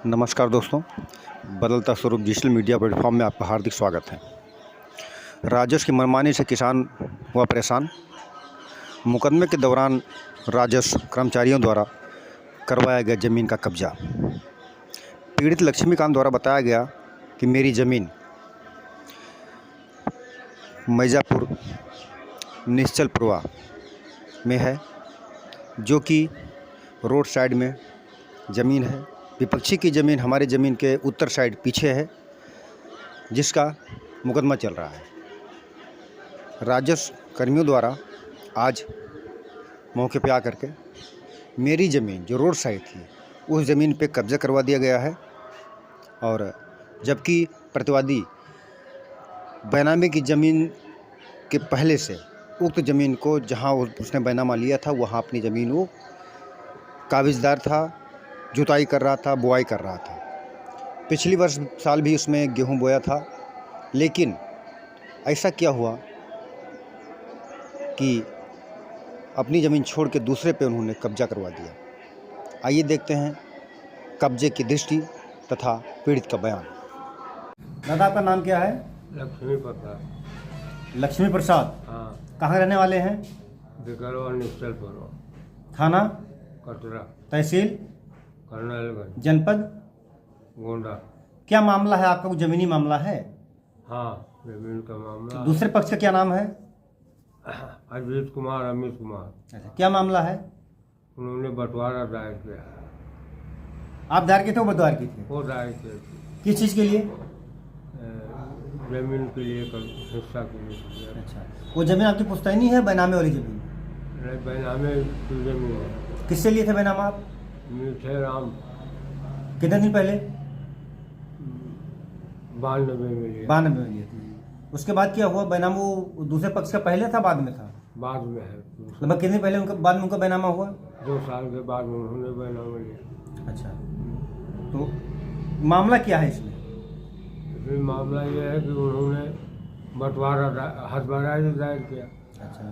नमस्कार दोस्तों, बदलता स्वरूप डिजिटल मीडिया प्लेटफॉर्म में आपका हार्दिक स्वागत है। राजस्व की मनमानी से किसान हुआ परेशान। मुकदमे के दौरान राजस्व कर्मचारियों द्वारा करवाया गया ज़मीन का कब्जा। पीड़ित लक्ष्मीकांत द्वारा बताया गया कि मेरी ज़मीन मिर्ज़ापुर निश्चलपुरवा में है, जो कि रोड साइड में ज़मीन है। विपक्षी की ज़मीन हमारी ज़मीन के उत्तर साइड पीछे है, जिसका मुकदमा चल रहा है। राजस्व कर्मियों द्वारा आज मौके पे आकर के मेरी ज़मीन जो रोड साइड थी उस ज़मीन पे कब्ज़ा करवा दिया गया है, और जबकि प्रतिवादी बैनामी की ज़मीन के पहले से उक्त ज़मीन को जहां उसने बैनामा लिया था वहां अपनी ज़मीन वो काबिज़दार था, जुताई कर रहा था, बुआई कर रहा था। पिछली वर्ष साल भी उसमें गेहूं बोया था, लेकिन ऐसा क्या हुआ कि अपनी ज़मीन छोड़ के दूसरे पे उन्होंने कब्जा करवा दिया। आइए देखते हैं कब्जे की दृष्टि तथा पीड़ित का बयान। दादा, आपका नाम क्या है? लक्ष्मी प्रसाद। लक्ष्मी प्रसाद। हाँ, कहाँ रहने वाले हैं? बिकरवा निश्चलपुर, थाना? कटरा, तहसील? कर्नलगंज, जनपद? गोंडा। क्या मामला है आपका? कुछ ज़मीनी मामला है? हाँ, जमीन का मामला। दूसरे पक्ष का क्या नाम है? अजीत कुमार, अमित कुमार। अच्छा, क्या मामला है? उन्होंने बंटवारा दायर किया। आप दायर किए थे, वो बदवार की थे? वो दायर किए थे। किस चीज़ के लिए? जमीन के लिए, हिस्सा के लिए। अच्छा, वो ज़मीन आपकी पुश्तैनी है, बैनामे वाली ज़मीन? नहीं, बैनामे की जमीन है। किससे लिए थे बैनामा आप? मीठे राम कितने दिन पहले? 92 में लिया। 92 में लिए थे। उसके बाद क्या हुआ? बैनामा वो दूसरे पक्ष का पहले था, बाद में था? बाद में है। लगभग कितने पहले उनका बाद में उनका बैनामा हुआ? 2 साल के बाद उन्होंने बैनामा लिया। अच्छा, तो मामला क्या है इसमें? फिर मामला ये है कि उन्होंने बंटवारा हथबराई दायर किया। अच्छा,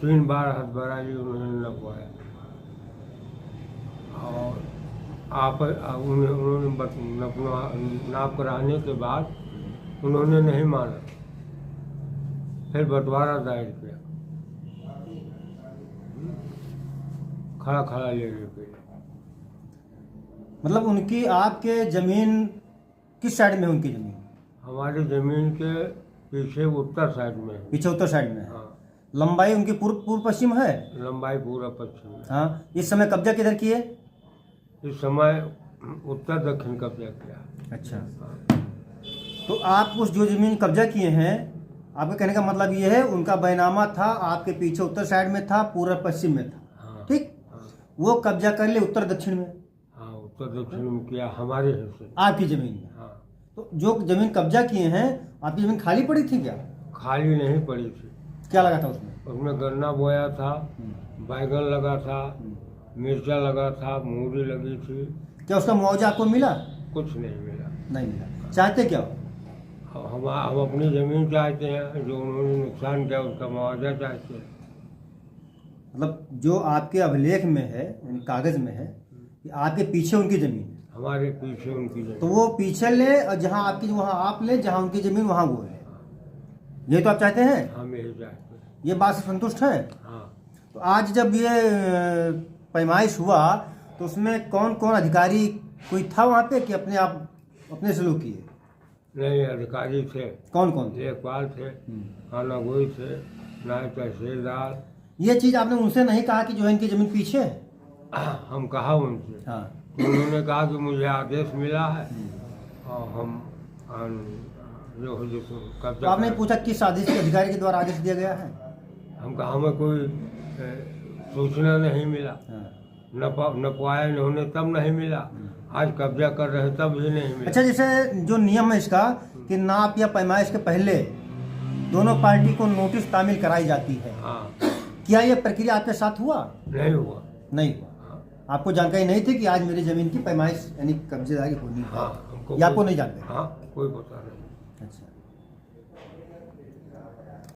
3 बार हथबराई उन्होंने लगवाया, और उन्होंने नाप कराने के बाद उन्होंने नहीं माना, फिर बंटवारा दायर किया, खड़ा खड़ा ले लेके। मतलब उनकी आपके ज़मीन किस साइड में है? उनकी ज़मीन हमारी जमीन के पीछे उत्तर साइड में है। पीछे उत्तर साइड में है। हाँ, लंबाई उनकी पूर्व पश्चिम है? लंबाई पूरा पश्चिम में। हाँ। इस समय कब्जा किधर किए? इस समय उत्तर दक्षिण कब्जा किया। अच्छा, हाँ। तो आप उस जो ज़मीन कब्जा किए हैं, आपके कहने का मतलब ये है उनका बैनामा था आपके पीछे उत्तर साइड में था, पूर्व पश्चिम में था। हाँ, ठीक। हाँ, वो कब्जा कर ले उत्तर दक्षिण में, हाँ, उत्तर दक्षिण में किया, हमारे हिस्से। आपकी ज़मीन में। हाँ, तो जो ज़मीन कब्जा किए हैं, आपकी ज़मीन खाली पड़ी थी क्या? खाली नहीं पड़ी थी। क्या लगा था उसमें? उसमें गन्ना बोया था, बैगन लगा था, मिर्चा लगा था, मूली लगी थी। क्या उसका मुआवजा आपको मिला? कुछ नहीं मिला। नहीं मिला। चाहते क्या हो? हम अपनी ज़मीन चाहते हैं, जो उन्होंने नुकसान किया उसका मुआवजा चाहते हैं। मतलब जो आपके अभिलेख में है, यानी कागज में है कि आपके पीछे उनकी ज़मीन है, हमारे पीछे उनकी तो ज़मीन। वो पीछे ले और जहाँ आपकी वहाँ आप ले, जहाँ उनकी ज़मीन वहाँ वो ले। ये तो आप चाहते हैं? हम यही चाहते हैं। ये बात से संतुष्ट है? हाँ, तो आज जब ये पैमाइश हुआ तो उसमें कौन कौन अधिकारी कोई था वहाँ पे कि अपने आप अपने से लोग किए? नहीं, अधिकारी थे। कौन कौन थे? लेखपाल थे, खाना गोई थे, नायब तहसीलदार। ये चीज़ आपने उनसे नहीं कहा कि जो है इनकी ज़मीन पीछे है? हम कहा उनसे। हाँ। उन्होंने कहा कि मुझे आदेश मिला है, और हम जो तो कब्जा आपने पूछा किस आदेश के अधिकारी के द्वारा आदेश दिया गया है? हम कहा हमें कोई सूचना नहीं मिला। हाँ। नपवाया इन्होंने तब नहीं मिला, आज कब्जा कर रहे तब भी नहीं मिला। अच्छा, जैसे जो नियम है इसका कि नाप या पैमाइश के पहले दोनों पार्टी को नोटिस तामील कराई जाती है, हाँ, क्या ये प्रक्रिया आपके साथ हुआ? नहीं हुआ। नहीं हुआ। हाँ, आपको जानकारी नहीं थी कि आज मेरी जमीन की पैमाइश यानी कब्जेदारी होनी है? हाँ, हमको या आपको नहीं जानते? हाँ, कोई पता नहीं।